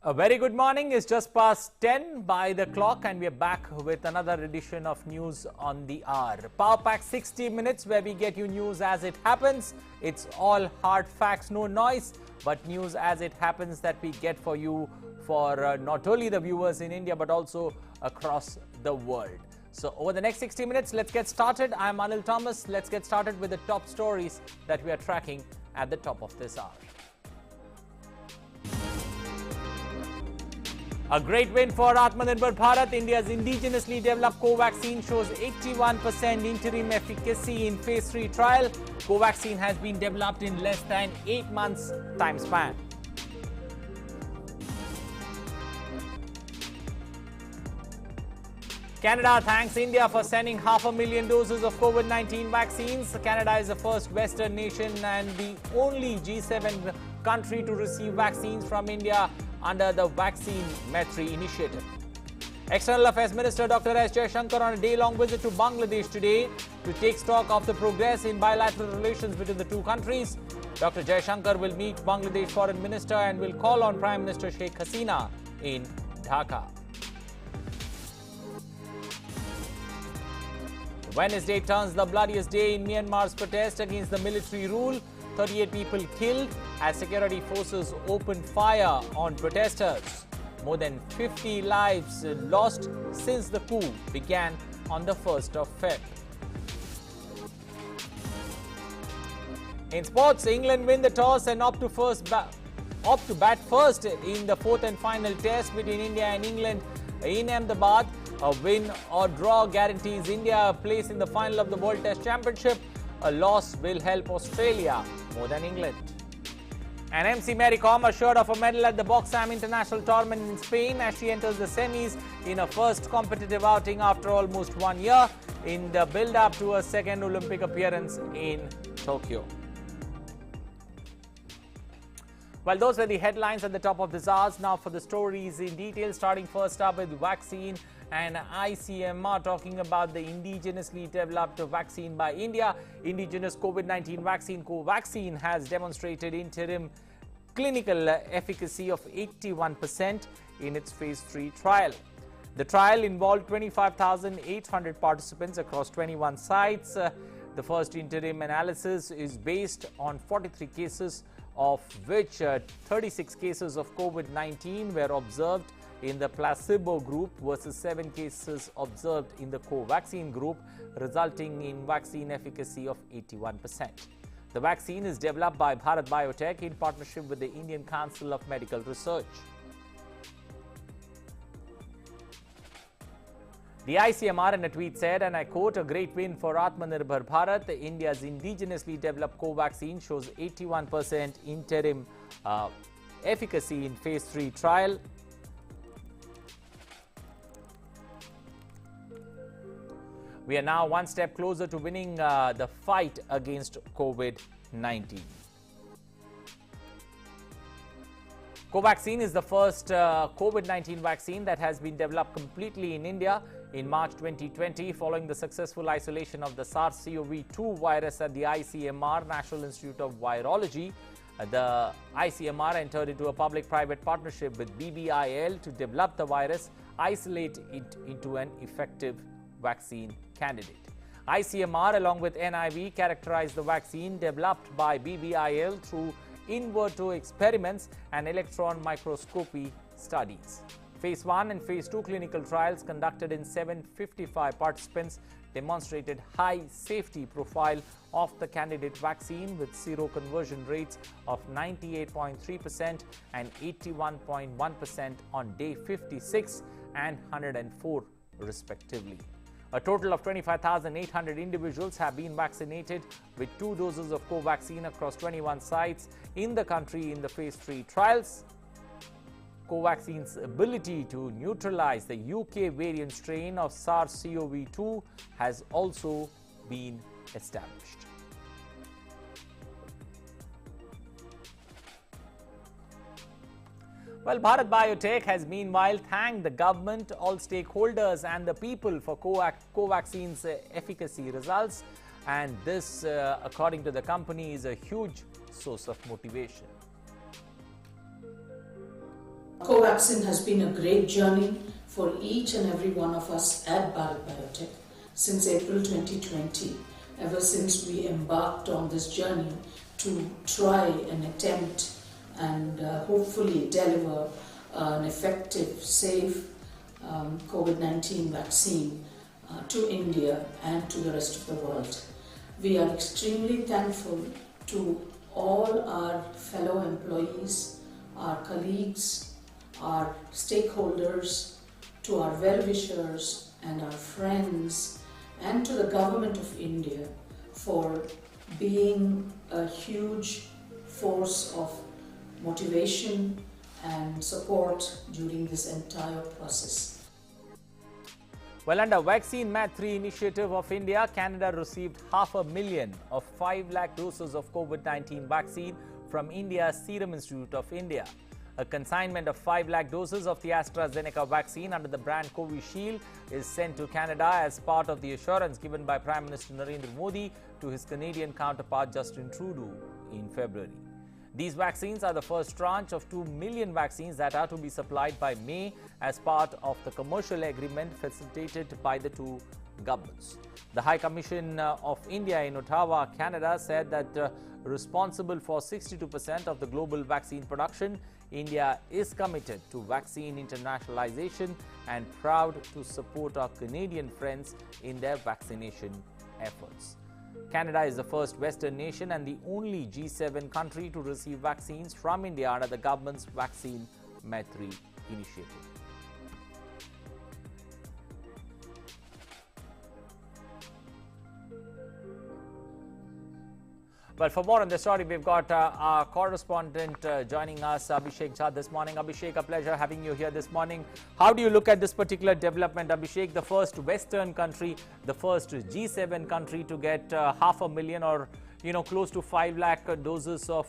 A very good morning. It's just past 10 by the clock and we're back with another edition of News on the Hour. Power Pack 60 minutes where we get you news as it happens. It's all hard facts, no noise, but news as it happens that we get for you for not only the viewers in India but also across the world. So over the next 60 minutes, let's get started. I'm Anil Thomas. Let's get started with the top stories that we are tracking at the top of this hour. A great win for Atmanirbhar Bharat. India's indigenously developed Covaxin shows 81% interim efficacy in phase 3 trial. Covaxin has been developed in less than 8 months time span. Canada thanks India for sending 500,000 doses of COVID-19 vaccines. Canada is the first Western nation and the only G7 country to receive vaccines from India under the Vaccine Maitri initiative. External Affairs Minister Dr. S. Jaishankar on a day-long visit to Bangladesh today to take stock of the progress in bilateral relations between the two countries. Dr. Jaishankar will meet Bangladesh Foreign Minister and will call on Prime Minister Sheikh Hasina in Dhaka. Wednesday turns the bloodiest day in Myanmar's protest against the military rule. 38 people killed as security forces opened fire on protesters. More than 50 lives lost since the coup began on the 1st of February. In sports, England win the toss and opt to bat first in the fourth and final test between India and England in Ahmedabad. A win or draw guarantees India a place in the final of the World Test Championship. A loss will help Australia more than England. And MC Mary Kom assured of a medal at the Boxam International Tournament in Spain as she enters the semis in her first competitive outing after almost 1 year in the build-up to her second Olympic appearance in Tokyo. Well, those were the headlines at the top of this hour. Now for the stories in detail, starting first up with vaccine and ICMR talking about the indigenously developed vaccine by India. Indigenous COVID-19 vaccine Covaxin has demonstrated interim clinical efficacy of 81% in its phase 3 trial. The trial involved 25,800 participants across 21 sites. The first interim analysis is based on 43 cases, of which 36 cases of COVID-19 were observed in the placebo group versus 7 cases observed in the Covaxin group, resulting in vaccine efficacy of 81%. The vaccine is developed by Bharat Biotech in partnership with the Indian Council of Medical Research. The ICMR in a tweet said, and I quote, "A great win for Atmanirbhar Bharat. India's indigenously developed Covaxin shows 81% interim efficacy in phase 3 trial. We are now one step closer to winning the fight against COVID-19. Covaxin is the first COVID-19 vaccine that has been developed completely in India in March 2020 following the successful isolation of the SARS-CoV-2 virus at the ICMR, National Institute of Virology. The ICMR entered into a public-private partnership with BBIL to develop the virus, isolate it into an effective vaccine candidate. ICMR along with NIV characterized the vaccine developed by BBIL through in vitro experiments and electron microscopy studies. Phase 1 and Phase 2 clinical trials conducted in 755 participants demonstrated high safety profile of the candidate vaccine with seroconversion rates of 98.3% and 81.1% on day 56 and 104 respectively. A total of 25,800 individuals have been vaccinated with 2 doses of Covaxin across 21 sites in the country in the phase 3 trials. Covaxin's ability to neutralize the UK variant strain of SARS-CoV-2 has also been established. Well, Bharat Biotech has meanwhile thanked the government, all stakeholders and the people for Covaxin's efficacy results, and this, according to the company, is a huge source of motivation. Covaxin has been a great journey for each and every one of us at Bharat Biotech since April 2020, ever since we embarked on this journey to try and attempt and hopefully deliver an effective, safe COVID-19 vaccine to India and to the rest of the world. We are extremely thankful to all our fellow employees, our colleagues, our stakeholders, to our well-wishers and our friends, and to the government of India for being a huge force of motivation and support during this entire process. Well, under Vaccine Maitri initiative of India, Canada received 500,000 of 5 lakh doses of COVID-19 vaccine from India's Serum Institute of India. A consignment of 5 lakh doses of the AstraZeneca vaccine under the brand Covishield is sent to Canada as part of the assurance given by Prime Minister Narendra Modi to his Canadian counterpart Justin Trudeau in February. These vaccines are the first tranche of 2 million vaccines that are to be supplied by May as part of the commercial agreement facilitated by the two governments. The High Commission of India in Ottawa, Canada, said that responsible for 62% of the global vaccine production, India is committed to vaccine internationalization and proud to support our Canadian friends in their vaccination efforts. Canada is the first Western nation and the only G7 country to receive vaccines from India under the government's Vaccine Maitri initiative. Well, for more on this story, we've got our correspondent joining us, Abhishek Jha, this morning. Abhishek, a pleasure having you here this morning. How do you look at this particular development, Abhishek? The first Western country, the first G7 country to get 500,000 or, close to 5 lakh doses of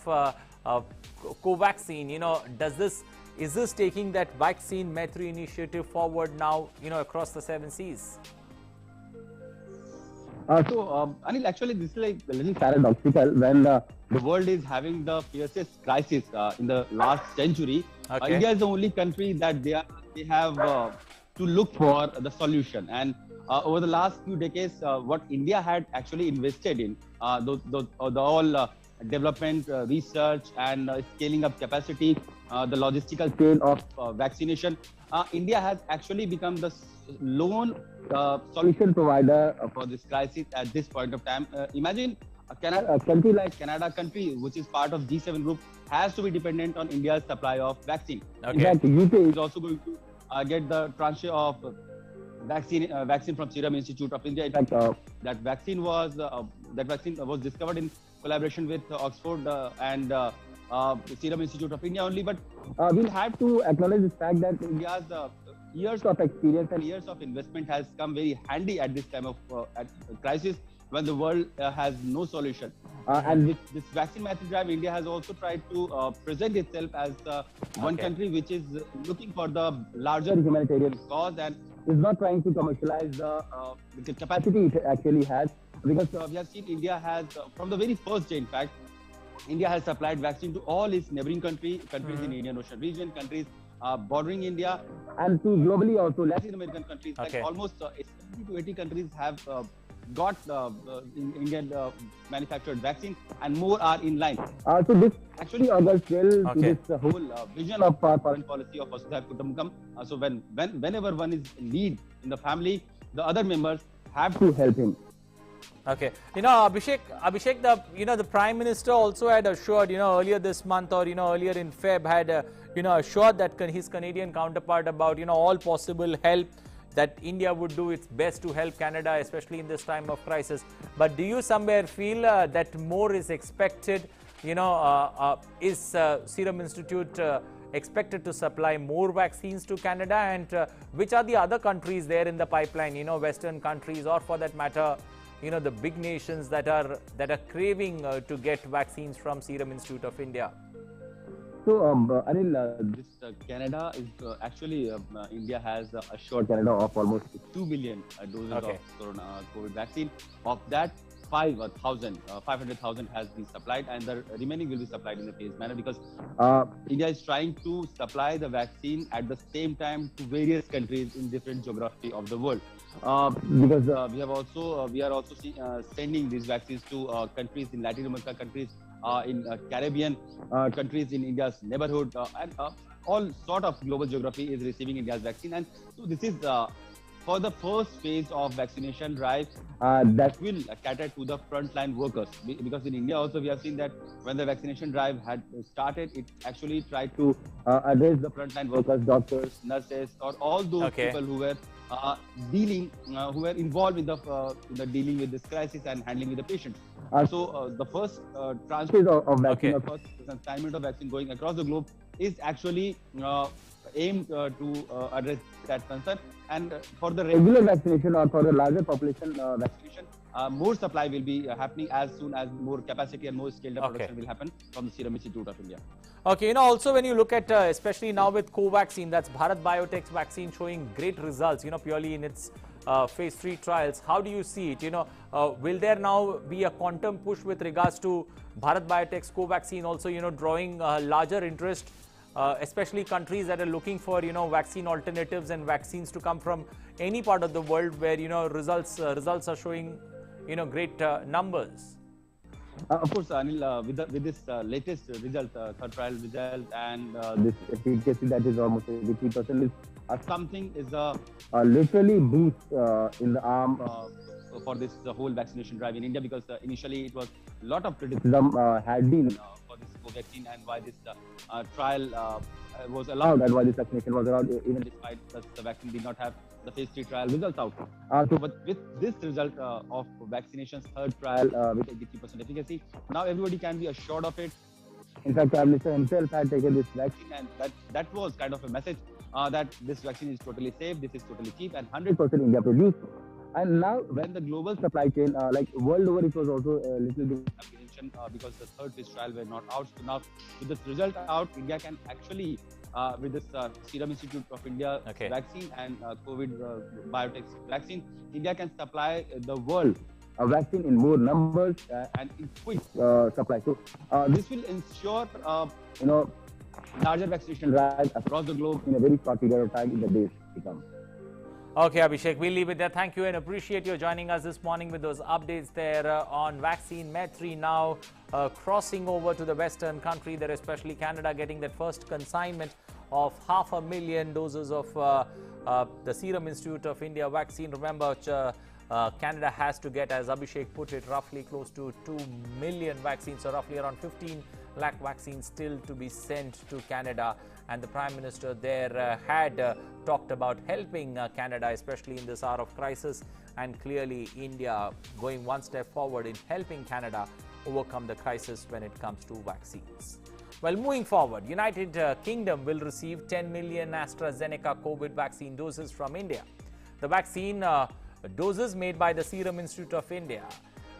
Covaxin. Is this taking that Vaccine Maitri initiative forward now, across the 7 seas? Anil, actually, this is like a little paradoxical when the world is having the fiercest crisis in the last century. Okay. India is the only country that they have to look for the solution. And over the last few decades, what India had actually invested in, the all development, research, and scaling up capacity, the logistical scale of vaccination, India has actually become the lone solution provider for this crisis at this point of time. Imagine a country like Canada, which is part of G7 group, has to be dependent on India's supply of vaccine. Okay. In fact, UK is also going to get the tranche of vaccine from Serum Institute of India. In fact, that vaccine was discovered in collaboration with Oxford and Serum Institute of India only. But we'll have to acknowledge the fact that India's years of experience and years of investment has come very handy at this time of crisis when the world has no solution. And with this vaccine maitri drive, India has also tried to present itself as one country which is looking for the larger humanitarian cause and is not trying to commercialize the capacity it actually has. Because we have seen India has, from the very first day, in fact, India has supplied vaccine to all its neighboring countries in Indian Ocean region, countries bordering India, and to globally also Latin American countries. Okay. Like almost 70 to 80 countries have got Indian manufactured vaccine, and more are in line. So this actually augurs well to this whole vision of our foreign policy of Vasudha Kutumbakam. So whenever one is in need in the family, the other members have to help him. Okay. Abhishek, the Prime Minister also had assured, earlier this month or, earlier in Feb had, assured that his Canadian counterpart about, all possible help that India would do its best to help Canada, especially in this time of crisis. But do you somewhere feel that more is expected? Is Serum Institute expected to supply more vaccines to Canada? And which are the other countries there in the pipeline, Western countries, or for that matter, the big nations that are craving to get vaccines from Serum Institute of India? So, Anil, this Canada is actually India has assured Canada of almost 2 million doses of COVID vaccine. Of that, 500,000 has been supplied, and the remaining will be supplied in a phased manner, because India is trying to supply the vaccine at the same time to various countries in different geography of the world. Because we are also sending these vaccines to countries in Latin America, countries in Caribbean, countries in India's neighborhood, and all sort of global geography is receiving India's vaccine. And so this is for the first phase of vaccination drive that will cater to the frontline workers. Because in India also we have seen that when the vaccination drive had started, it actually tried to address the frontline workers, doctors, nurses, or all those people who were who were involved in the dealing with this crisis and handling with the patients. So the first tranche of vaccine, or first consignment of vaccine going across the globe is actually aimed to address that concern. And for the regular vaccination, or for the larger population vaccination, more supply will be happening as soon as more capacity and more scaled up production will happen from the Serum Institute of India. Okay, also when you look at, especially now with Covaxin, that's Bharat Biotech's vaccine showing great results, purely in its phase 3 trials. How do you see it? Will there now be a quantum push with regards to Bharat Biotech's Covaxin also, drawing larger interest, especially countries that are looking for, vaccine alternatives and vaccines to come from any part of the world where, results are showing, great numbers? Of course, Anil, with this latest result, third trial result, and this efficacy that is almost 83%, is something is literally boost in the arm for this whole vaccination drive in India, because initially it was a lot of criticism had been for this Covaxin, and why this trial was allowed, and why this vaccination was allowed, even despite the vaccine did not have the phase 3 trial results out. But with this result of vaccination's third trial with 83% efficacy, now everybody can be assured of it. In fact, Prime Minister himself had taken this vaccine, and that was kind of a message that this vaccine is totally safe, this is totally cheap, and 100% India produced. And now, when the global supply chain, like world over, it was also a little bit apprehension because the third phase trial were not out. So now, with this result out, India can actually, with this Serum Institute of India vaccine and COVID Biotech's vaccine, India can supply the world a vaccine in more numbers and in quick supply. So this will ensure, larger vaccination drive across the globe in a very short period of time in the days to come. Okay, Abhishek, we'll leave it there. Thank you and appreciate you joining us this morning with those updates there on vaccine. Metri now crossing over to the Western country there, especially Canada, getting that first consignment of 500,000 doses of the Serum Institute of India vaccine. Remember, Canada has to get, as Abhishek put it, roughly close to 2 million vaccines, so roughly around 15 lakh vaccines still to be sent to Canada. And the Prime Minister there had talked about helping Canada, especially in this hour of crisis, and clearly India going one step forward in helping Canada overcome the crisis when it comes to vaccines. Well, moving forward, United Kingdom will receive 10 million AstraZeneca COVID vaccine doses from India. The vaccine doses made by the Serum Institute of India.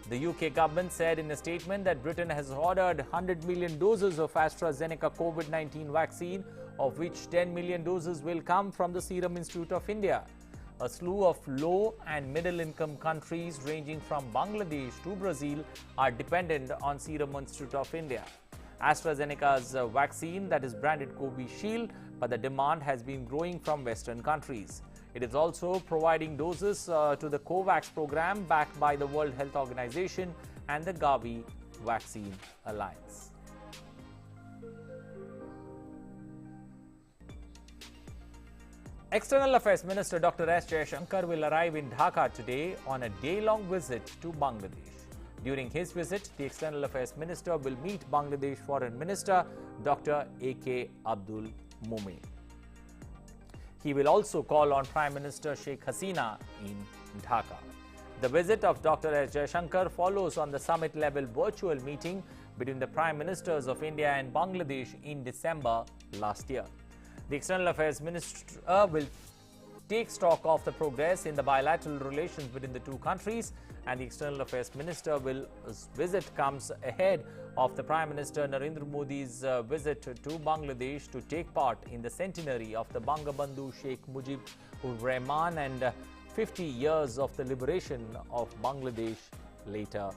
The UK government said in a statement that Britain has ordered 100 million doses of AstraZeneca COVID-19 vaccine, of which 10 million doses will come from the Serum Institute of India. A slew of low and middle income countries ranging from Bangladesh to Brazil are dependent on Serum Institute of India. AstraZeneca's vaccine, that is branded Covishield, but the demand has been growing from Western countries. It is also providing doses to the Covax program backed by the World Health Organization and the Gavi Vaccine Alliance. External Affairs Minister Dr. S. Jaishankar will arrive in Dhaka today on a day-long visit to Bangladesh. During his visit, the External Affairs Minister will meet Bangladesh Foreign Minister Dr. A.K. Abdul Mumin. He will also call on Prime Minister Sheikh Hasina in Dhaka. The visit of Dr. S. Jaishankar follows on the summit-level virtual meeting between the Prime Ministers of India and Bangladesh in December last year. The External Affairs Minister will take stock of the progress in the bilateral relations between the two countries, and the External Affairs Minister visit comes ahead of the Prime Minister Narendra Modi's visit to Bangladesh to take part in the centenary of the Bangabandhu Sheikh Mujibur Rahman and 50 years of the liberation of Bangladesh later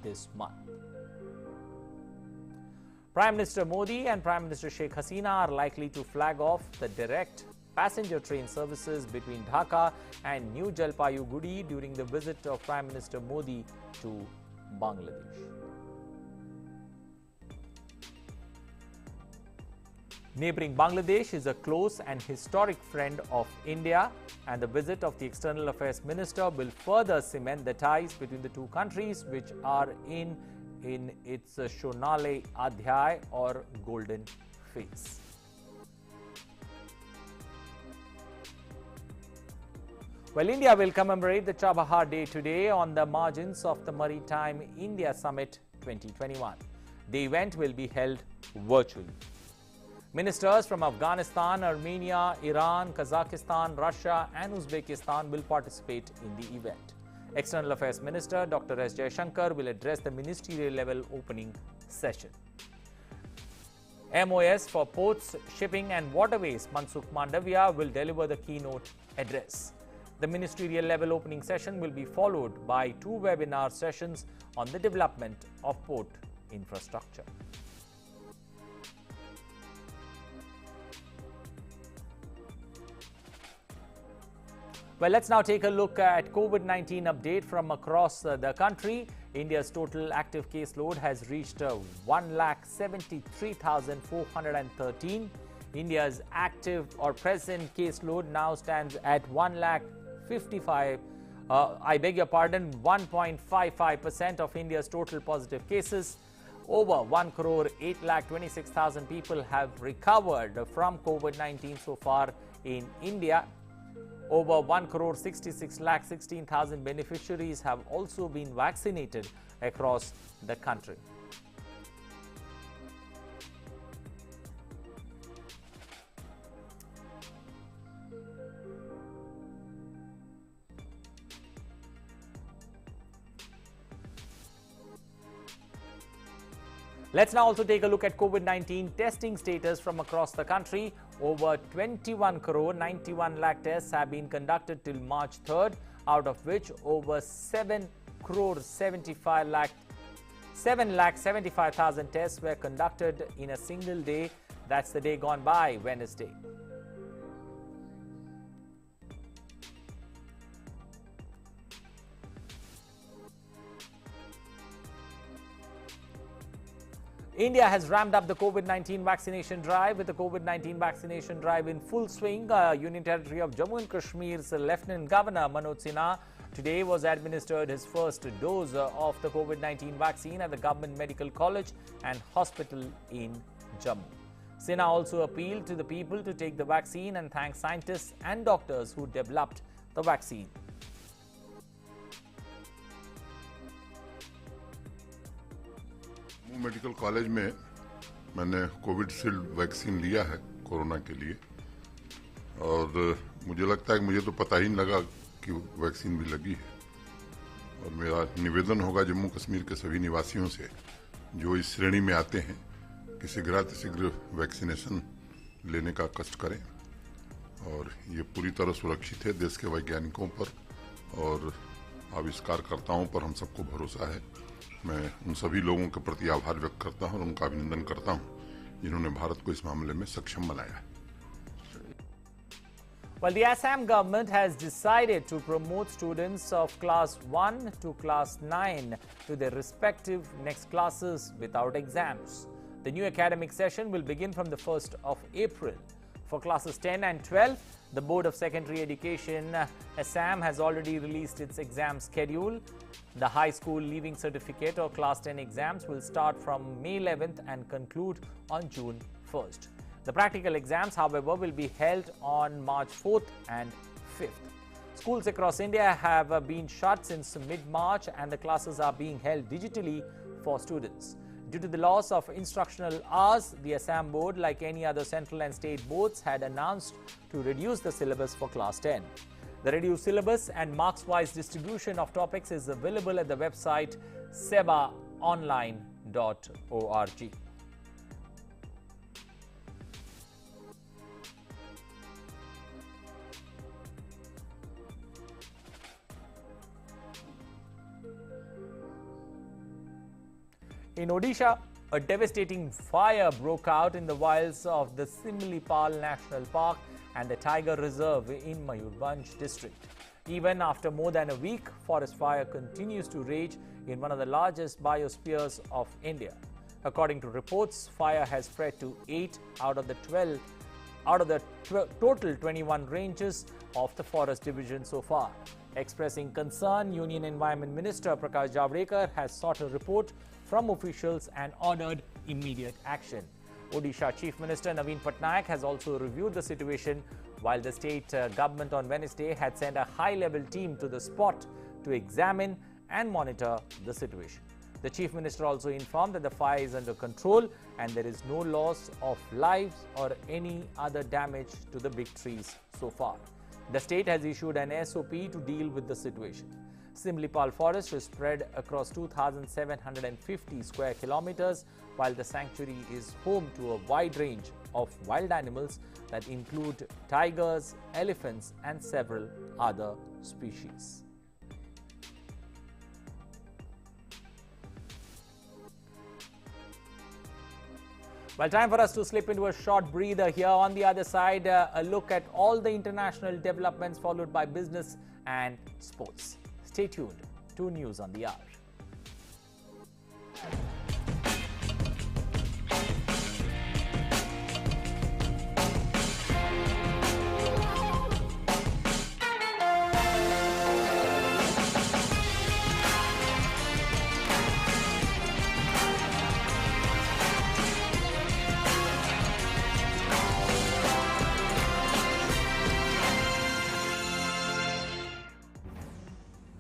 this month. Prime Minister Modi and Prime Minister Sheikh Hasina are likely to flag off the direct passenger train services between Dhaka and New Jalpaiguri during the visit of Prime Minister Modi to Bangladesh. Neighbouring Bangladesh is a close and historic friend of India, and the visit of the External Affairs Minister will further cement the ties between the two countries, which are in its Shonale Adhyay or golden phase. Well, India will commemorate the Chabahar Day today on the margins of the Maritime India Summit 2021. The event will be held virtually. Ministers from Afghanistan, Armenia, Iran, Kazakhstan, Russia and Uzbekistan will participate in the event. External Affairs Minister Dr. S. Jaishankar will address the ministerial level opening session. MOS for Ports, Shipping and Waterways Mansukh Mandavia will deliver the keynote address. The ministerial level opening session will be followed by 2 webinar sessions on the development of port infrastructure. Well, let's now take a look at COVID-19 update from across the country. India's total active caseload has reached 1,73,413. India's active or present caseload now stands at 1.55% of India's total positive cases. Over 1,08,26,000 people have recovered from COVID-19 so far in India. Over 1,66,16,000 beneficiaries have also been vaccinated across the country. Let's now also take a look at COVID-19 testing status from across the country. Over 21 crore 91 lakh tests have been conducted till March 3rd, out of which over 7 crore 7,75,000 tests were conducted in a single day. That's the day gone by, Wednesday. India has ramped up the COVID-19 vaccination drive, with the COVID-19 vaccination drive in full swing. Union Territory of Jammu and Kashmir's Lieutenant Governor Manoj Sinha today was administered his first dose of the COVID-19 vaccine at the Government Medical College and Hospital in Jammu. Sinha also appealed to the people to take the vaccine and thanked scientists and doctors who developed the vaccine. Medical college में मैंने Covishield vaccine लिया है corona के लिए, और मुझे लगता है कि मुझे तो पता ही नहीं लगा कि वैक्सीन भी लगी है। और मेरा निवेदन होगा जम्मू कश्मीर के सभी निवासियों से जो इस श्रेणी में आते हैं कि शीघ्र वैक्सीनेशन लेने का कष्ट करें, और ये पूरी तरह सुरक्षित है। देश के वैज्ञानिकों पर और आविष्कारकर्ताओं पर हम सबको भरोसा है। मैं उन सभी लोगों के प्रति आभार व्यक्त करता हूं और उनका अभिनंदन करता हूं जिन्होंने भारत को इस मामले में सक्षम बनाया है। Well, the Assam government has decided to promote students of class 1 to class 9 to their respective next classes without exams. The new academic session will begin from the 1st of April. For classes 10 and 12, the Board of Secondary Education, Assam, has already released its exam schedule. The high school leaving certificate or class 10 exams will start from May 11th and conclude on June 1st. The practical exams, however, will be held on March 4th and 5th. Schools across India have been shut since mid-March, and the classes are being held digitally for students. Due to the loss of instructional hours, the Assam board, like any other central and state boards, had announced to reduce the syllabus for class 10. The reduced syllabus and marks-wise distribution of topics is available at the website sebaonline.org. In Odisha, a devastating fire broke out in the wilds of the Simlipal National Park and the Tiger Reserve in Mayurbhanj district. Even after more than a week, forest fire continues to rage in one of the largest biospheres of India. According to reports, fire has spread to 8 out of the total 21 ranges of the forest division so far. Expressing concern, Union Environment Minister Prakash Javadekar has sought a report from officials and ordered immediate action. Odisha Chief Minister Naveen Patnaik has also reviewed the situation, while the state government on Wednesday had sent a high-level team to the spot to examine and monitor the situation. The Chief Minister also informed that the fire is under control and there is no loss of lives or any other damage to the big trees so far. The state has issued an SOP to deal with the situation. Simlipal forest is spread across 2,750 square kilometers, while the sanctuary is home to a wide range of wild animals that include tigers, elephants, and several other species. Well, time for us to slip into a short breather here. On the other side, a look at all the international developments followed by business and sports. Stay tuned to News on the Hour.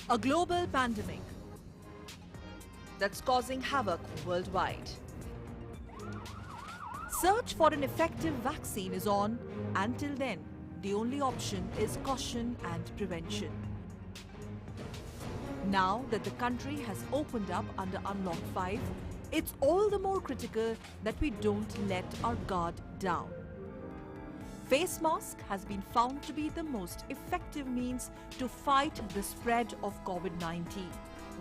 A global pandemic that's causing havoc worldwide. Search for an effective vaccine is on. Until then, the only option is caution and prevention. Now that the country has opened up under Unlock 5, it's all the more critical that we don't let our guard down. Face mask has been found to be the most effective means to fight the spread of COVID-19.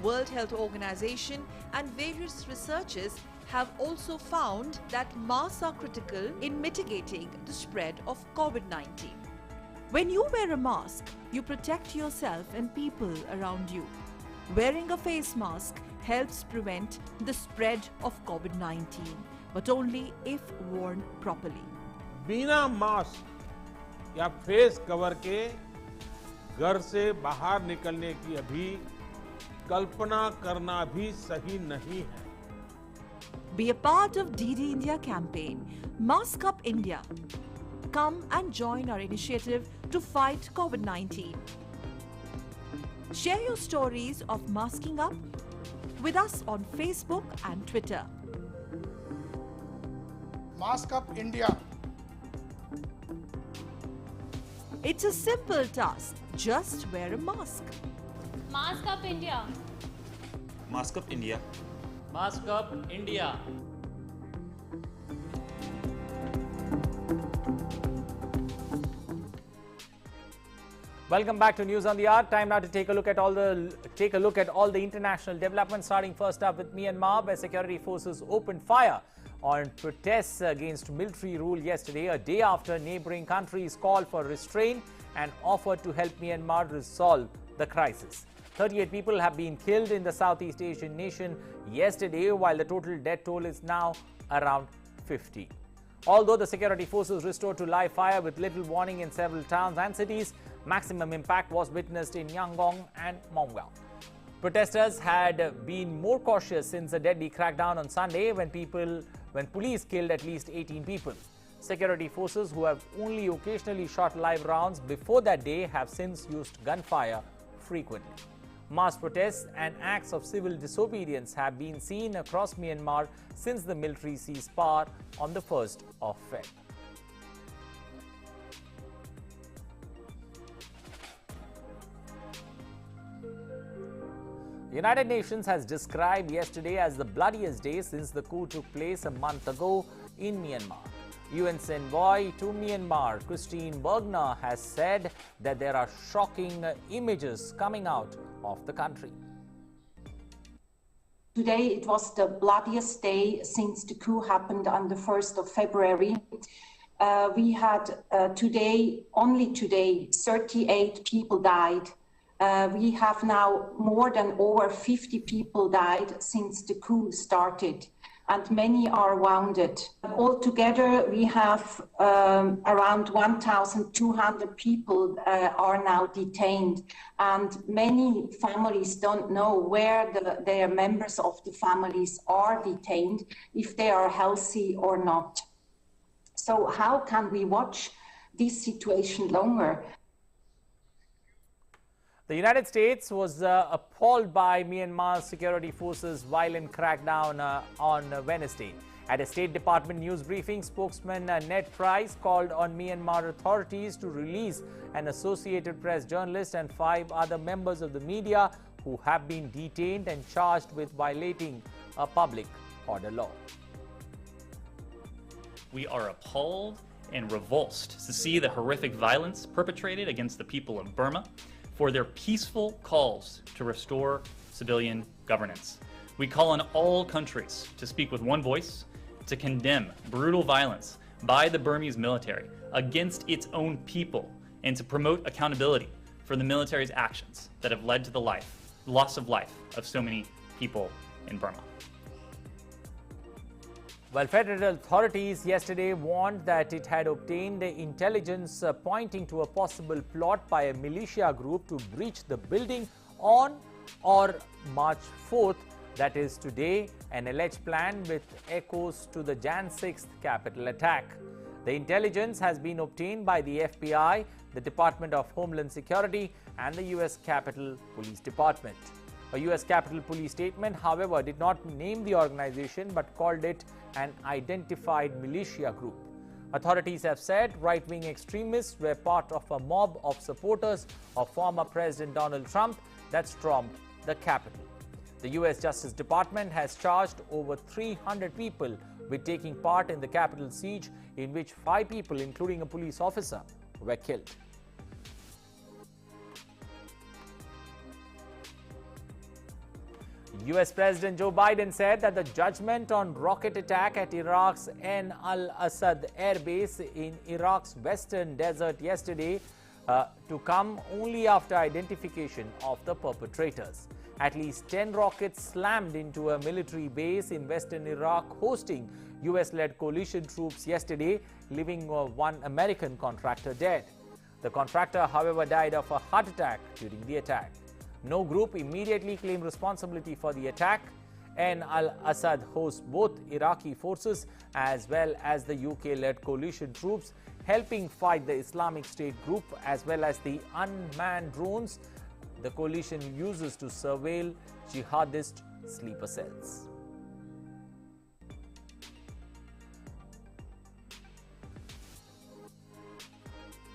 World Health Organization and various researchers have also found that masks are critical in mitigating the spread of COVID-19. When you wear a mask, you protect yourself and people around you. Wearing a face mask helps prevent the spread of COVID-19, but only if worn properly. बिना mask या face cover के घर से बाहर निकलने की अभी कल्पना करना भी सही नहीं है. Be a part of DD India campaign. Mask Up India. Come and join our initiative to fight COVID-19. Share your stories of masking up with us on Facebook and Twitter. Mask Up India. It's a simple task. Just wear a mask. Mask Up India. Mask Up India. Mask Up India. Welcome back to News on the Hour. Time now to take a look at all the international developments. Starting first up with Myanmar, where security forces opened fire on protests against military rule yesterday, a day after neighboring countries called for restraint and offered to help Myanmar resolve the crisis. 38 people have been killed in the Southeast Asian nation yesterday, while the total death toll is now around 50. Although the security forces restored to live fire with little warning in several towns and cities, maximum impact was witnessed in Yangon and Mongwa. Protesters had been more cautious since the deadly crackdown on Sunday when police killed at least 18 people. Security forces, who have only occasionally shot live rounds before that day, have since used gunfire frequently. Mass protests and acts of civil disobedience have been seen across Myanmar since the military seized power on the 1st of February. The United Nations has described yesterday as the bloodiest day since the coup took place a month ago in Myanmar. UN's envoy to Myanmar, Christine Bergner, has said that there are shocking images coming out of the country. Today, it was the bloodiest day since the coup happened on the 1st of February. We had only today, 38 people died. We have now more than over 50 people died since the coup started, and many are wounded. Altogether, we have around 1,200 people are now detained, and many families don't know where their members of the families are detained, if they are healthy or not. So how can we watch this situation longer? The United States was appalled by Myanmar's security forces' violent crackdown on Wednesday. At a State Department news briefing, spokesman Ned Price called on Myanmar authorities to release an Associated Press journalist and 5 other members of the media who have been detained and charged with violating a public order law. We are appalled and revulsed to see the horrific violence perpetrated against the people of Burma for their peaceful calls to restore civilian governance. We call on all countries to speak with one voice to condemn brutal violence by the Burmese military against its own people and to promote accountability for the military's actions that have led to the loss of life of so many people in Burma. Well, federal authorities yesterday warned that it had obtained intelligence pointing to a possible plot by a militia group to breach the building on or March 4th, that is today, an alleged plan with echoes to the Jan 6th Capitol attack. The intelligence has been obtained by the FBI, the Department of Homeland Security, and the U.S. Capitol Police Department. A U.S. Capitol Police statement, however, did not name the organization but called it an identified militia group. Authorities have said right-wing extremists were part of a mob of supporters of former President Donald Trump that stormed the Capitol. The U.S. Justice Department has charged over 300 people with taking part in the Capitol siege, in which 5 people, including a police officer, were killed. U.S. President Joe Biden said that the judgment on rocket attack at Iraq's Ain al-Assad air base in Iraq's western desert yesterday to come only after identification of the perpetrators. At least 10 rockets slammed into a military base in western Iraq hosting U.S.-led coalition troops yesterday, leaving one American contractor dead. The contractor, however, died of a heart attack during the attack. No group immediately claimed responsibility for the attack. Ain al-Assad hosts both Iraqi forces as well as the UK-led coalition troops helping fight the Islamic State group, as well as the unmanned drones the coalition uses to surveil jihadist sleeper cells.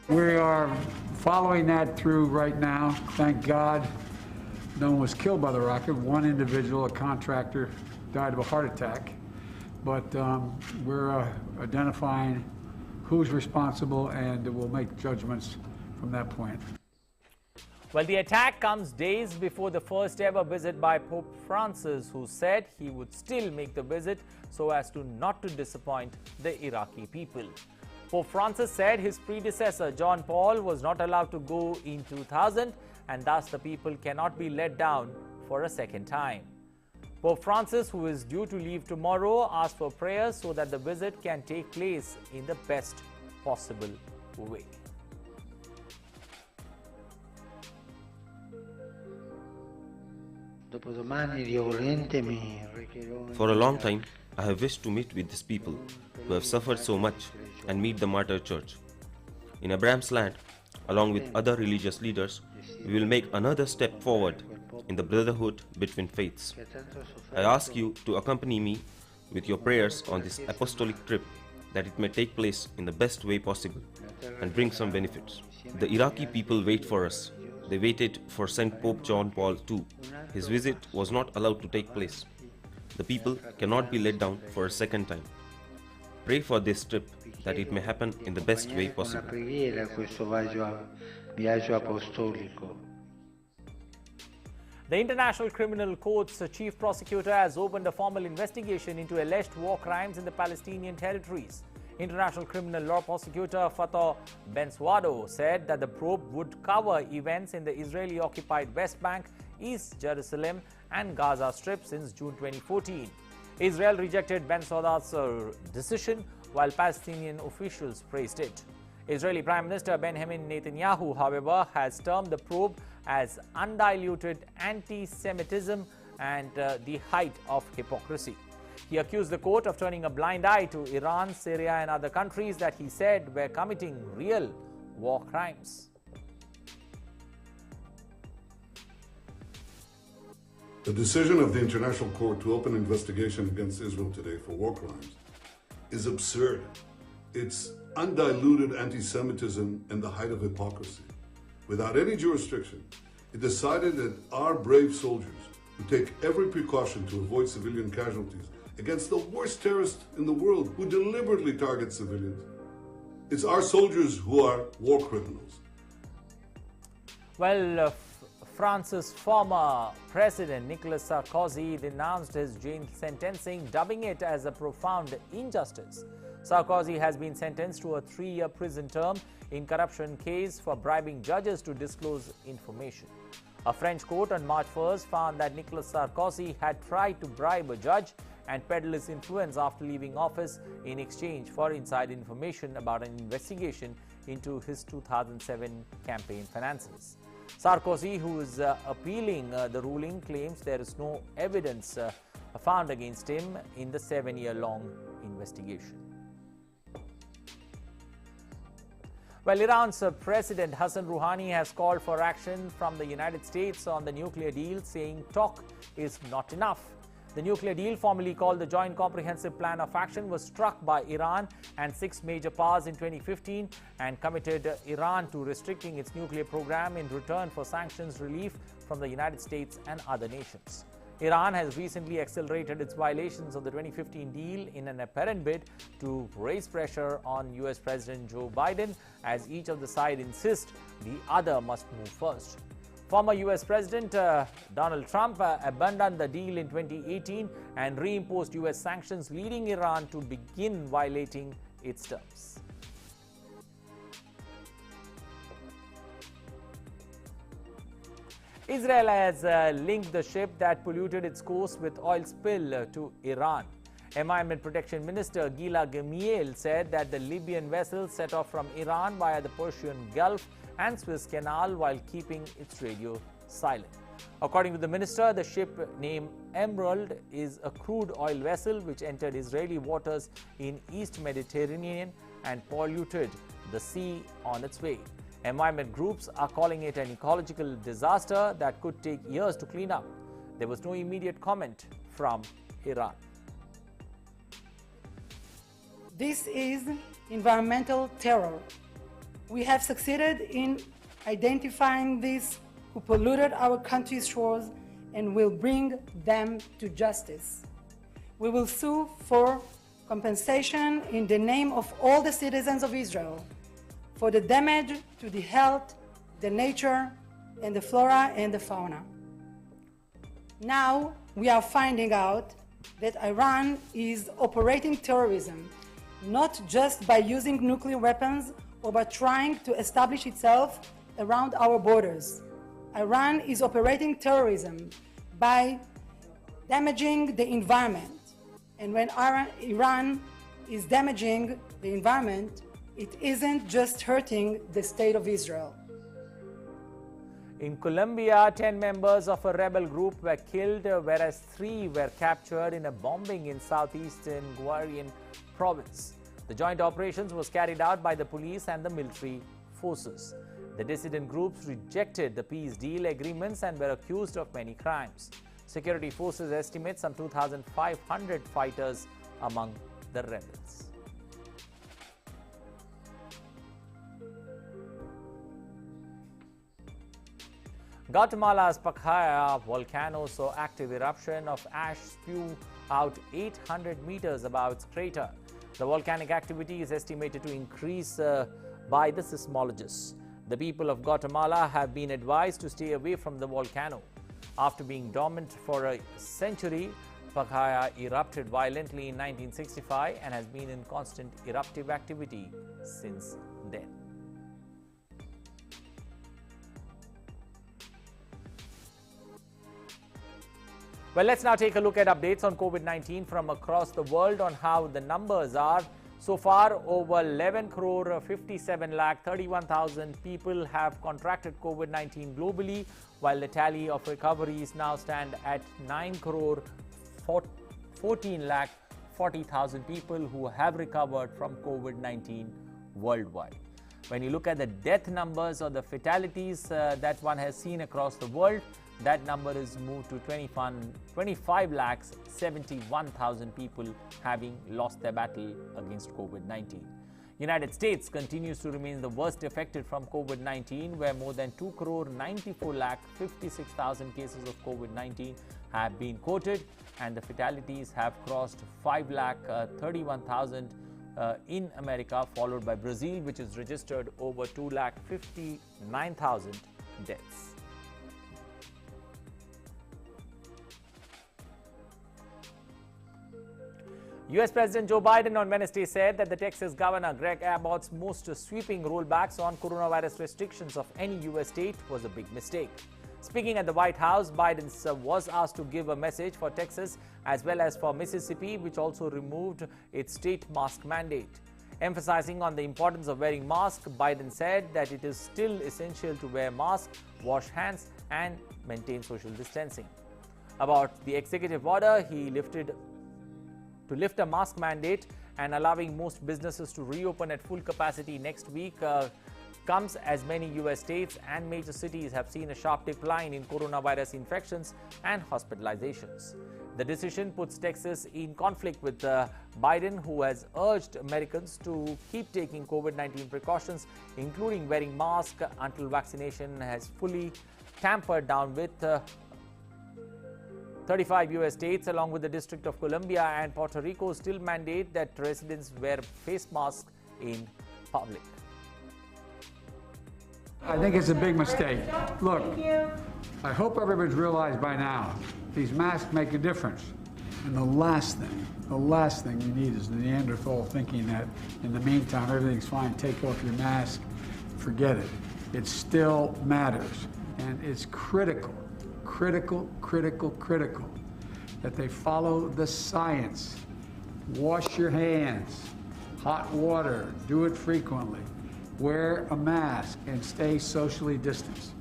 We are following that through right now. Thank God no one was killed by the rocket. One individual, a contractor, died of a heart attack. But we're identifying who's responsible, and we'll make judgments from that point. Well, the attack comes days before the first ever visit by Pope Francis, who said he would still make the visit so as to not to disappoint the Iraqi people. Pope Francis said his predecessor, John Paul, was not allowed to go in 2000, and thus the people cannot be let down for a second time. Pope Francis, who is due to leave tomorrow, asked for prayers so that the visit can take place in the best possible way. For a long time, I have wished to meet with these people who have suffered so much and meet the martyr church. In Abraham's land, along with other religious leaders, we will make another step forward in the brotherhood between faiths. I ask you to accompany me with your prayers on this apostolic trip, that it may take place in the best way possible and bring some benefits. The Iraqi people wait for us. They waited for St. Pope John Paul II. His visit was not allowed to take place. The people cannot be let down for a second time. Pray for this trip, that it may happen in the best way possible. The International Criminal Court's chief prosecutor has opened a formal investigation into alleged war crimes in the Palestinian territories. International Criminal Law Prosecutor Fatah Bensouda said that the probe would cover events in the Israeli-occupied West Bank, East Jerusalem and Gaza Strip since June 2014. Israel rejected Bensouda's decision, while Palestinian officials praised it. Israeli Prime Minister Benjamin Netanyahu, however, has termed the probe as undiluted anti-Semitism and the height of hypocrisy. He accused the court of turning a blind eye to Iran, Syria and other countries that he said were committing real war crimes. The decision of the International Court to open an investigation against Israel today for war crimes is absurd. It's undiluted anti-Semitism and the height of hypocrisy. Without any jurisdiction, it decided that our brave soldiers, who take every precaution to avoid civilian casualties against the worst terrorist in the world, who deliberately target civilians, it's our soldiers who are war criminals. Well, France's former president Nicolas Sarkozy denounced his jail sentencing, dubbing it as a profound injustice. Sarkozy has been sentenced to a 3-year prison term in corruption case for bribing judges to disclose information. A French court on March 1st found that Nicolas Sarkozy had tried to bribe a judge and peddle his influence after leaving office in exchange for inside information about an investigation into his 2007 campaign finances. Sarkozy, who is appealing the ruling, claims there is no evidence found against him in the 7-year-long investigation. Well, Iran's President Hassan Rouhani has called for action from the United States on the nuclear deal, saying talk is not enough. The nuclear deal, formerly called the Joint Comprehensive Plan of Action, was struck by Iran and 6 major powers in 2015 and committed Iran to restricting its nuclear program in return for sanctions relief from the United States and other nations. Iran has recently accelerated its violations of the 2015 deal in an apparent bid to raise pressure on US President Joe Biden, as each of the sides insists the other must move first. Former US President Donald Trump abandoned the deal in 2018 and reimposed US sanctions, leading Iran to begin violating its terms. Israel has linked the ship that polluted its coast with oil spill to Iran. Environment Protection Minister Gila Gamiel said that the Libyan vessel set off from Iran via the Persian Gulf and Suez Canal while keeping its radio silent. According to the minister, the ship named Emerald is a crude oil vessel which entered Israeli waters in East Mediterranean and polluted the sea on its way. Environment groups are calling it an ecological disaster that could take years to clean up. There was no immediate comment from Iran. This is environmental terror. We have succeeded in identifying these who polluted our country's shores and will bring them to justice. We will sue for compensation in the name of all the citizens of Israel for the damage to the health, the nature, and the flora and the fauna. Now we are finding out that Iran is operating terrorism, not just by using nuclear weapons or by trying to establish itself around our borders. Iran is operating terrorism by damaging the environment. And when Iran is damaging the environment, it isn't just hurting the state of Israel. In Colombia, 10 members of a rebel group were killed, whereas 3 were captured in a bombing in southeastern Guarani province. The joint operations was carried out by the police and the military forces. The dissident groups rejected the peace deal agreements and were accused of many crimes. Security forces estimate some 2,500 fighters among the rebels. Guatemala's Pacaya volcano saw active eruption of ash spew out 800 meters above its crater. The volcanic activity is estimated to increase by the seismologists. The people of Guatemala have been advised to stay away from the volcano. After being dormant for a century, Pakhaya erupted violently in 1965 and has been in constant eruptive activity since then. Well, let's now take a look at updates on COVID-19 from across the world on how the numbers are. So far, over 11 crore 57 lakh 31,000 people have contracted COVID-19 globally, while the tally of recoveries now stand at 9 crore 14 lakh 40,000 people who have recovered from COVID-19 worldwide. When you look at the death numbers or the fatalities that one has seen across the world, that number is moved to 25 lakhs 71,000 people having lost their battle against COVID-19. United States continues to remain the worst affected from COVID-19, where more than 2 crore 94 lakh 56,000 cases of COVID-19 have been quoted, and the fatalities have crossed 5 lakh 31,000 in America, followed by Brazil, which has registered over 2 lakh 59,000 deaths. US President Joe Biden on Wednesday said that the Texas Governor Greg Abbott's most sweeping rollbacks on coronavirus restrictions of any US state was a big mistake. Speaking at the White House, Biden was asked to give a message for Texas as well as for Mississippi, which also removed its state mask mandate. Emphasizing on the importance of wearing masks, Biden said that it is still essential to wear masks, wash hands, and maintain social distancing. About the executive order to lift a mask mandate and allowing most businesses to reopen at full capacity next week comes as many US states and major cities have seen a sharp decline in coronavirus infections and hospitalizations. The decision puts Texas in conflict with Biden, who has urged Americans to keep taking COVID-19 precautions, including wearing masks until vaccination has fully tampered down with 35 US states, along with the District of Columbia and Puerto Rico, still mandate that residents wear face masks in public. I think it's a big mistake. Look, I hope everybody's realized by now, these masks make a difference. And the last thing you need is the Neanderthal thinking that in the meantime, everything's fine, take off your mask, forget it. It still matters, and it's critical that they follow the science. Wash your hands, hot water, do it frequently, wear a mask, and stay socially distanced.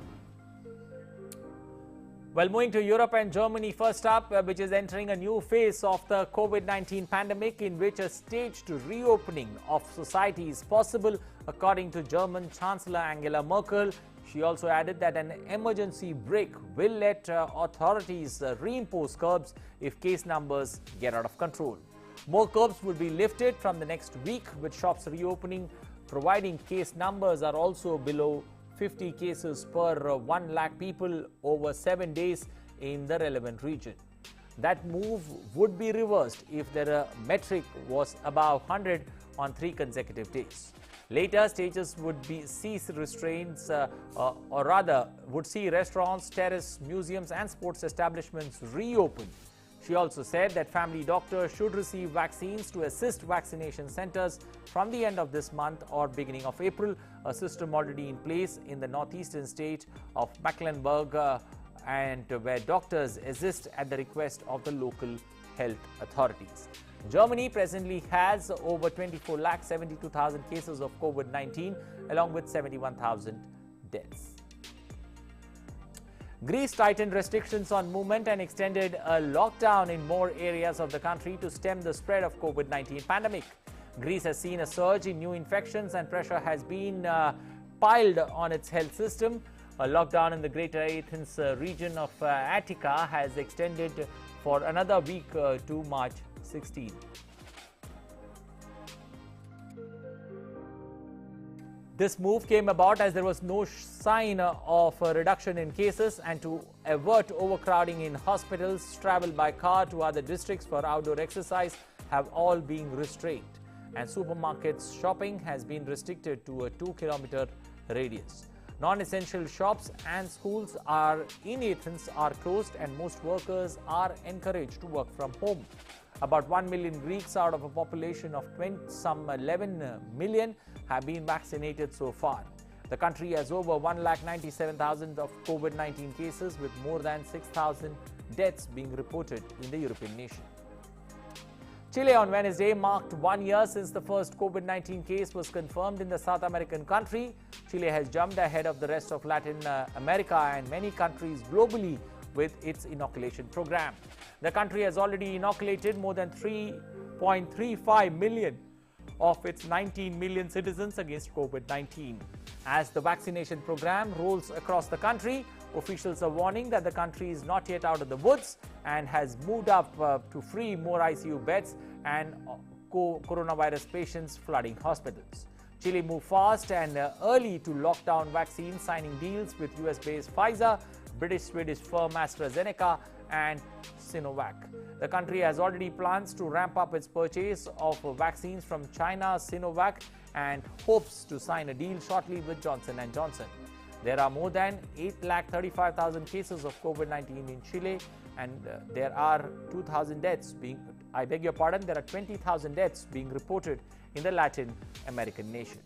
Well, moving to Europe and Germany first up, which is entering a new phase of the COVID-19 pandemic, in which a staged reopening of society is possible, according to German Chancellor Angela Merkel. She also added that an emergency brake will let authorities reimpose curbs if case numbers get out of control. More curbs will be lifted from the next week, with shops reopening, providing case numbers are also below 50 cases per 1 lakh people over 7 days in the relevant region. That move would be reversed if the metric was above 100 on 3 consecutive days. Later stages would cease restraints, or rather would see restaurants, terrace, museums and sports establishments reopen. She also said that family doctors should receive vaccines to assist vaccination centers from the end of this month or beginning of April, a system already in place in the northeastern state of Mecklenburg, and where doctors assist at the request of the local health authorities. Germany presently has over 24,72,000 cases of COVID-19, along with 71,000 deaths. Greece tightened restrictions on movement and extended a lockdown in more areas of the country to stem the spread of COVID-19 pandemic. Greece has seen a surge in new infections and pressure has been piled on its health system. A lockdown in the Greater Athens region of Attica has extended for another week to March 16. This move came about as there was no sign of a reduction in cases, and to avert overcrowding in hospitals, travel by car to other districts for outdoor exercise have all been restrained, and supermarkets shopping has been restricted to a 2-kilometer radius. Non-essential shops and schools in Athens are closed, and most workers are encouraged to work from home. About 1 million Greeks out of a population of some 11 million have been vaccinated so far. The country has over 1,97,000 of COVID-19 cases, with more than 6,000 deaths being reported in the European nation. Chile on Wednesday marked 1 year since the first COVID-19 case was confirmed in the South American country. Chile has jumped ahead of the rest of Latin America and many countries globally with its inoculation program. The country has already inoculated more than 3.35 million of its 19 million citizens against COVID-19. As the vaccination program rolls across the country, officials are warning that the country is not yet out of the woods and has moved up to free more ICU beds and coronavirus patients flooding hospitals. Chile moved fast and early to lock down vaccines, signing deals with US-based Pfizer, British-Swedish firm AstraZeneca and Sinovac. The country has already plans to ramp up its purchase of vaccines from China, Sinovac, and hopes to sign a deal shortly with Johnson & Johnson. There are more than 835,000 cases of COVID-19 in Chile, and there are 20,000 deaths there are 20,000 deaths being reported in the Latin American nation.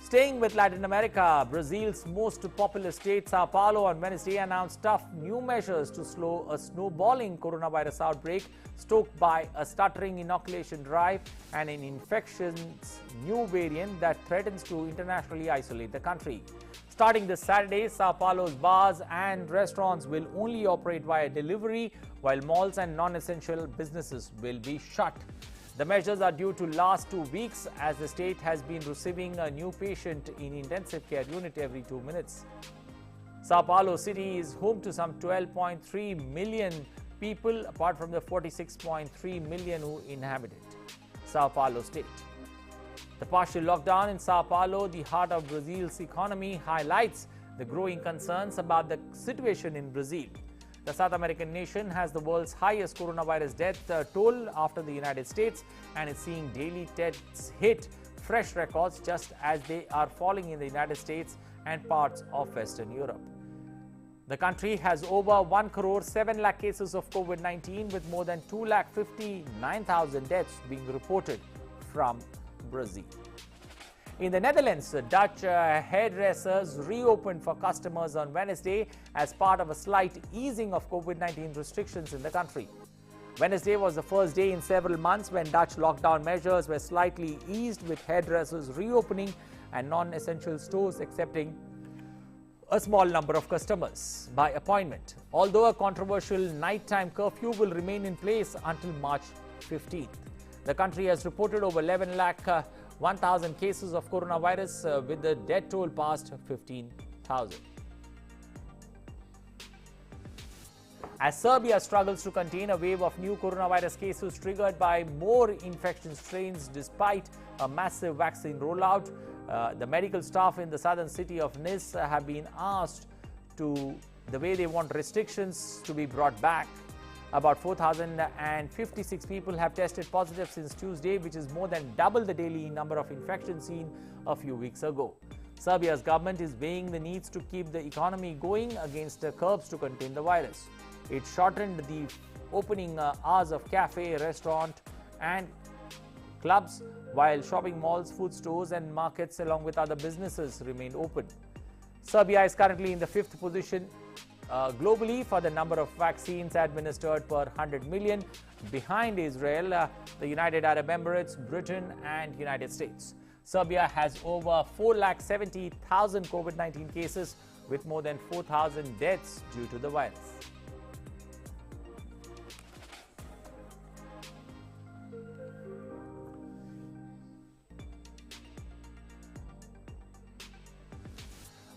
Staying with Latin America, Brazil's most populous state, Sao Paulo, on Wednesday announced tough new measures to slow a snowballing coronavirus outbreak stoked by a stuttering inoculation drive and an infection's new variant that threatens to internationally isolate the country. Starting this Saturday, Sao Paulo's bars and restaurants will only operate via delivery, while malls and non-essential businesses will be shut. The measures are due to last 2 weeks, as the state has been receiving a new patient in intensive care unit every 2 minutes. Sao Paulo city is home to some 12.3 million people, apart from the 46.3 million who inhabit it. Sao Paulo state. The partial lockdown in Sao Paulo, the heart of Brazil's economy, highlights the growing concerns about the situation in Brazil. The South American nation has the world's highest coronavirus death toll after the United States and is seeing daily deaths hit fresh records just as they are falling in the United States and parts of Western Europe. The country has over 1 crore 7 lakh cases of COVID-19, with more than 2,59,000 deaths being reported from Brazil. In the Netherlands, Dutch hairdressers reopened for customers on Wednesday as part of a slight easing of COVID-19 restrictions in the country. Wednesday was the first day in several months when Dutch lockdown measures were slightly eased, with hairdressers reopening and non-essential stores accepting a small number of customers by appointment, although a controversial nighttime curfew will remain in place until March 15th. The country has reported over 11,01,000 cases of coronavirus, with the death toll past 15,000. As Serbia struggles to contain a wave of new coronavirus cases triggered by more infection strains despite a massive vaccine rollout, the medical staff in the southern city of Niš have been asked to the way they want restrictions to be brought back. About 4,056 people have tested positive since Tuesday, which is more than double the daily number of infections seen a few weeks ago. Serbia's government is weighing the needs to keep the economy going against the curbs to contain the virus. It shortened the opening hours of cafe, restaurant and clubs, while shopping malls, food stores and markets along with other businesses remain open. Serbia is currently in the 5th position globally for the number of vaccines administered per 100 million, behind Israel, the United Arab Emirates, Britain and United States. Serbia has over 4,70,000 COVID-19 cases, with more than 4,000 deaths due to the virus.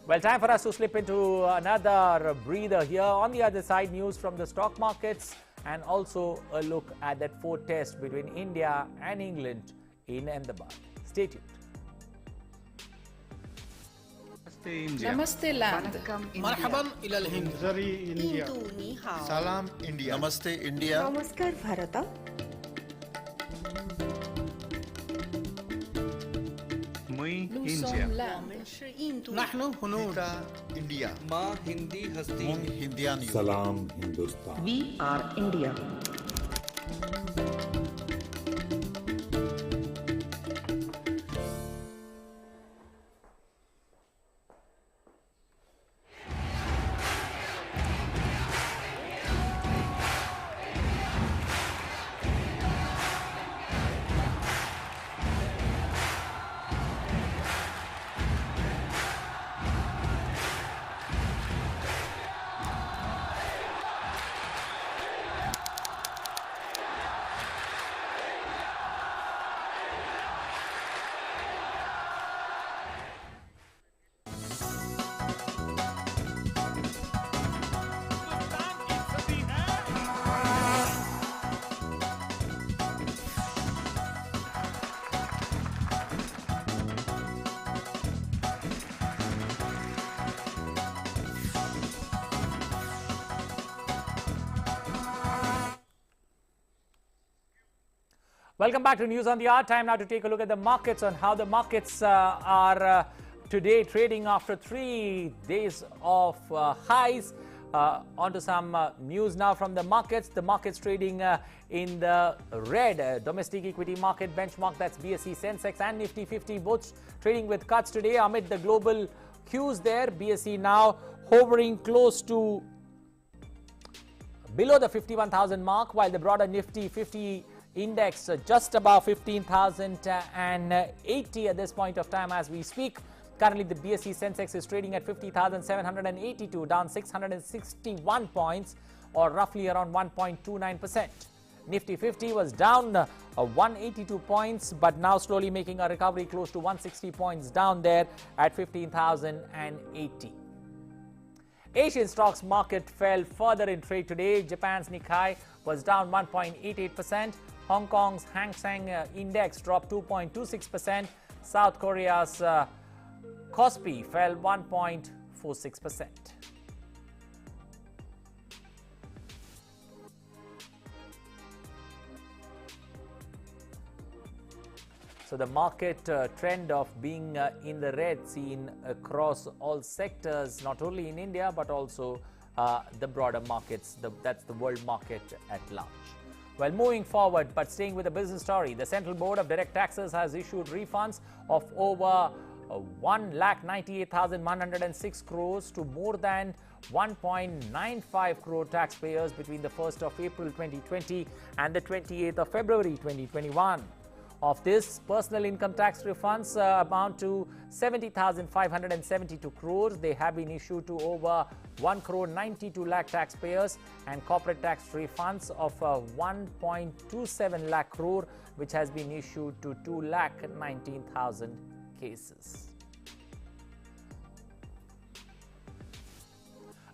Well, time for us to slip into another breather here. On the other side, news from the stock markets and also a look at that fourth test between India and England in Ahmedabad. Stay tuned. Namaste land. Marhaban ila al-Hind. India. Salam India. Namaste India. Namaskar Bharata. Nous sommes l'Inde. نحن هنود. India. माँ हिंदी हस्ती Hindiani. Salam Hindustan. We are India. Welcome back to News on the Hour. Time now to take a look at the markets, on how the markets are today trading after 3 days of highs. On to some news now from the markets. The markets trading in the red. Domestic equity market benchmark, that's BSE, Sensex and Nifty 50, both trading with cuts today amid the global cues there. BSE now hovering close to below the 51,000 mark, while the broader Nifty 50 index just above 15,080 at this point of time as we speak. Currently, the BSE Sensex is trading at 50,782, down 661 points, or roughly around 1.29%. Nifty 50 was down 182 points, but now slowly making a recovery, close to 160 points down there at 15,080. Asian stocks market fell further in trade today. Japan's Nikkei was down 1.88%. Hong Kong's Hang Seng index dropped 2.26%. South Korea's Kospi fell 1.46%. So the market trend of being in the red seen across all sectors, not only in India but also the broader markets, that's the world market at large. Well, moving forward, but staying with the business story, the Central Board of Direct Taxes has issued refunds of over 1,98,106 crores to more than 1.95 crore taxpayers between the 1st of April 2020 and the 28th of February 2021. Of this, personal income tax refunds amount to 70,572 crores. They have been issued to over 1 crore 92 lakh taxpayers, and corporate tax refunds of 1.27 lakh crore, which has been issued to 2 lakh 19,000 cases.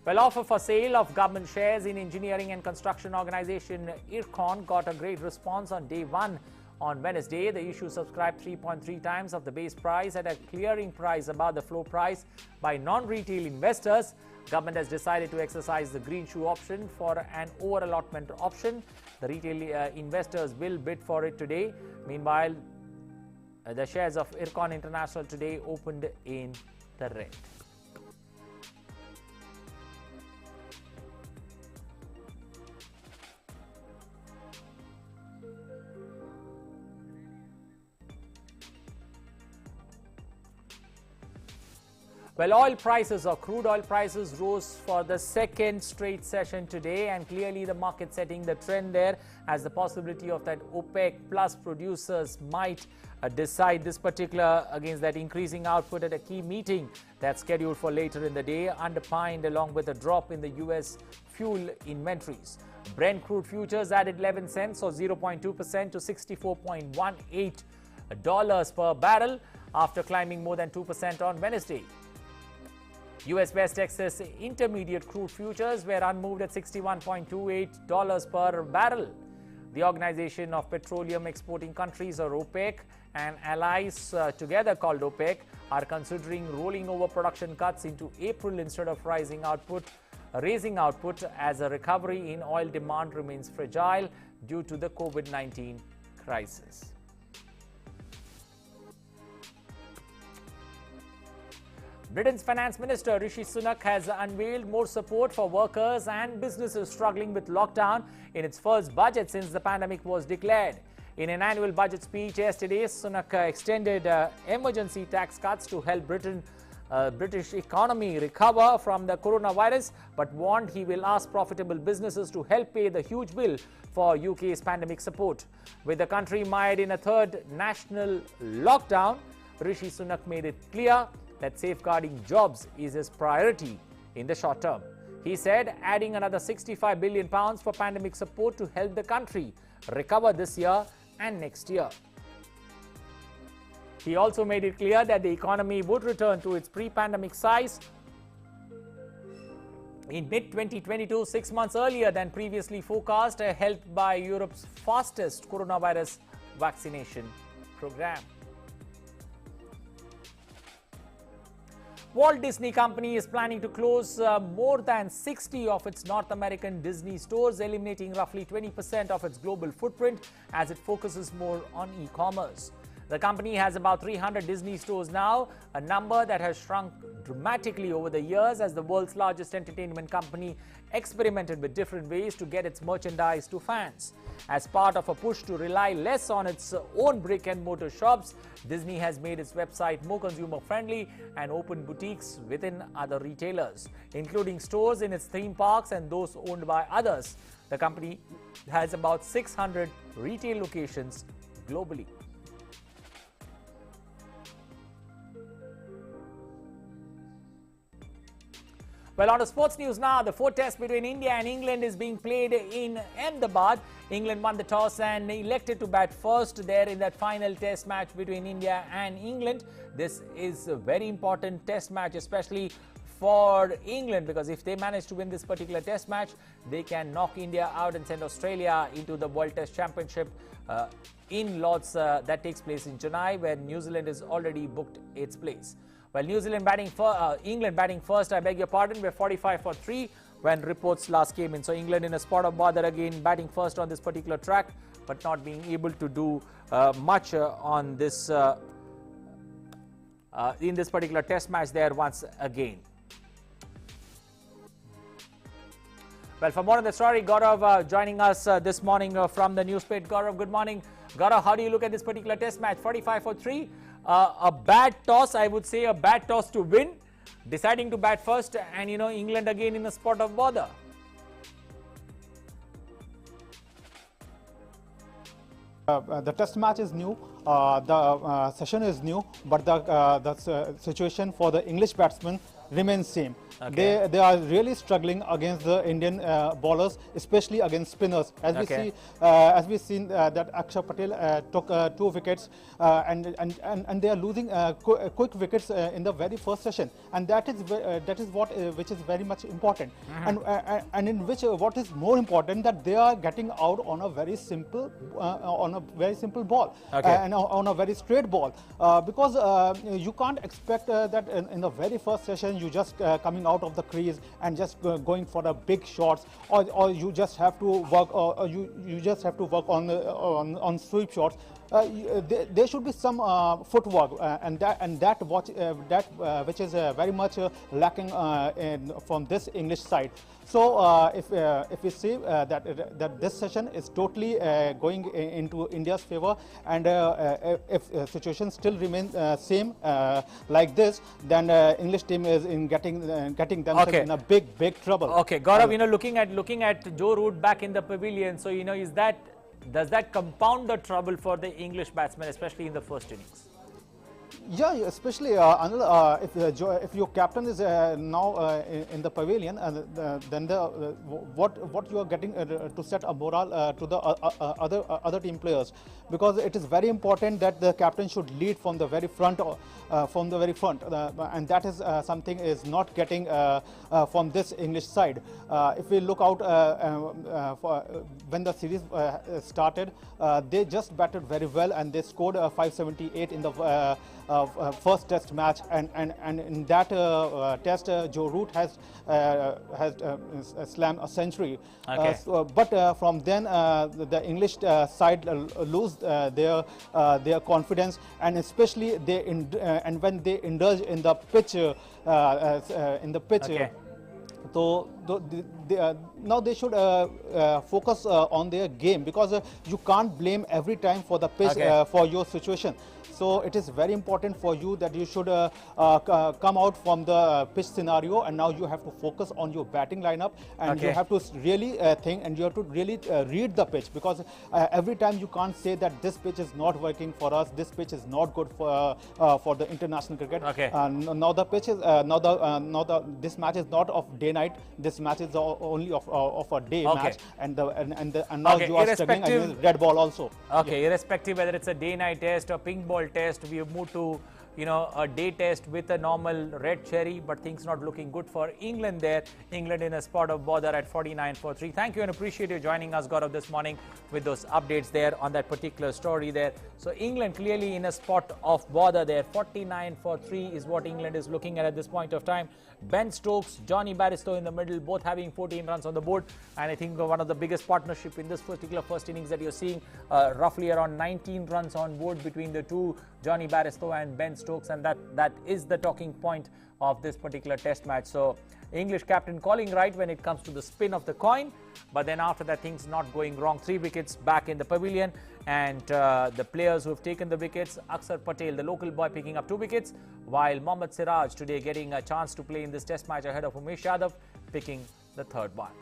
Well, offer for sale of government shares in engineering and construction organization IRCON got a great response on day one. On Wednesday, the issue subscribed 3.3 times of the base price at a clearing price above the floor price by non-retail investors. Government has decided to exercise the green shoe option for an over-allotment option. The retail investors will bid for it today. Meanwhile, the shares of IRCON International today opened in the red. Well, oil prices or crude oil prices rose for the second straight session today, and clearly the market setting the trend there as the possibility of that OPEC plus producers might decide this particular against that increasing output at a key meeting that's scheduled for later in the day, underpinned along with a drop in the US fuel inventories. Brent crude futures added 11 cents or 0.2% to $64.18 per barrel after climbing more than 2% on Wednesday. US West Texas intermediate crude futures were unmoved at $61.28 per barrel. The Organization of Petroleum Exporting Countries, or OPEC, and allies together called OPEC are considering rolling over production cuts into April instead of raising output as a recovery in oil demand remains fragile due to the COVID-19 crisis. Britain's Finance Minister Rishi Sunak has unveiled more support for workers and businesses struggling with lockdown in its first budget since the pandemic was declared. In an annual budget speech yesterday, Sunak extended emergency tax cuts to help British economy recover from the coronavirus, but warned he will ask profitable businesses to help pay the huge bill for UK's pandemic support. With the country mired in a third national lockdown, Rishi Sunak made it clear that safeguarding jobs is his priority in the short term. He said adding another £65 billion for pandemic support to help the country recover this year and next year. He also made it clear that the economy would return to its pre-pandemic size in mid-2022, 6 months earlier than previously forecast, helped by Europe's fastest coronavirus vaccination program. Walt Disney Company is planning to close more than 60 of its North American Disney stores, eliminating roughly 20% of its global footprint as it focuses more on e-commerce. The company has about 300 Disney stores now, a number that has shrunk dramatically over the years as the world's largest entertainment company experimented with different ways to get its merchandise to fans. As part of a push to rely less on its own brick-and-mortar shops, Disney has made its website more consumer-friendly and opened boutiques within other retailers, including stores in its theme parks and those owned by others. The company has about 600 retail locations globally. Well, on to sports news now. The fourth test between India and England is being played in Ahmedabad. England won the toss and elected to bat first there in that final test match between India and England. This is a very important test match, especially for England, because if they manage to win this particular test match, they can knock India out and send Australia into the World Test Championship in Lord's that takes place in Chennai, where New Zealand has already booked its place. Well, England batting first, I beg your pardon, we're 45 for 3 when reports last came in. So England in a spot of bother again, batting first on this particular track, but not being able to do much on this in this particular test match there once again. Well, for more on the story, Gaurav joining us this morning from the newspaper. Gaurav, good morning. Gaurav, how do you look at this particular test match? 45 for 3. A bad toss, I would say, a bad toss to win, deciding to bat first, and England again in a spot of bother. The test match is new, the session is new, but the situation for the English batsmen remains same. Okay. They are really struggling against the Indian bowlers, especially against spinners. As we seen that Akshar Patel took 2 wickets, and they are losing quick wickets in the very first session, and that is which is very much important. And in which what is more important, that they are getting out on a very simple ball, okay, and on a very straight ball, because you can't expect that in the very first session you just coming out of the crease and just going for the big shots, or you just have to work, or you just have to work on sweep shots. There should be some footwork, and that which is very much lacking from this English side. So if we see that this session is totally going into India's favor, and if situation still remains same like this, then English team is getting themselves in a big trouble. Okay, Gaurav, looking at Joe Root back in the pavilion, so does that compound the trouble for the English batsmen, especially in the first innings? Yeah, especially if your captain is now in the pavilion, then what you are getting to set a morale to the other team players, because it is very important that the captain should lead from the very front, and that is something is not getting from this English side. If we look out when the series started, they just batted very well, and they scored 578 in the first test match, and in that test, Joe Root has slammed a century. Okay. But from then, the English side lose their confidence, and especially and when they indulge in the pitch. Okay. So now they should focus on their game, because you can't blame every time for the pitch for your situation. So it is very important for you that you should come out from the pitch scenario, and now you have to focus on your batting lineup, and you have to really think, and you have to really read the pitch, because every time you can't say that this pitch is not working for us, this pitch is not good for the international cricket. Now the pitch is this match is not of day-night. This match is only of a day match, and now you are struggling against red ball also. Irrespective whether it's a day-night test or pink ball test, we have moved to a day test with a normal red cherry, but things not looking good for England there. England in a spot of bother at 49 for 3. Thank you and appreciate you joining us, Gaurav, this morning with those updates there on that particular story there. So England clearly in a spot of bother there. 49 for 3 is what England is looking at this point of time. Ben Stokes, Johnny Barristow in the middle, both having 14 runs on the board, and I think one of the biggest partnership in this particular first innings that you're seeing, roughly around 19 runs on board between the two, Johnny Barristow and Ben Stokes, and that is the talking point of this particular test match. So English captain calling right when it comes to the spin of the coin, but then after that things not going wrong. 3 wickets back in the pavilion, and the players who have taken the wickets, Akshar Patel, the local boy, picking up 2 wickets, while Mohammad Siraj today getting a chance to play in this test match ahead of Umesh Yadav, picking the 3rd one.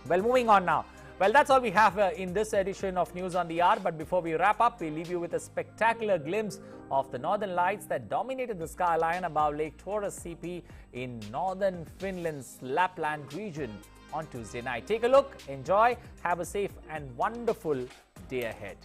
Well, moving on now. Well, that's all we have in this edition of News on the Hour. But before we wrap up, we leave you with a spectacular glimpse of the northern lights that dominated the skyline above Lake Torres-CP in northern Finland's Lapland region on Tuesday night. Take a look, enjoy, have a safe and wonderful day ahead.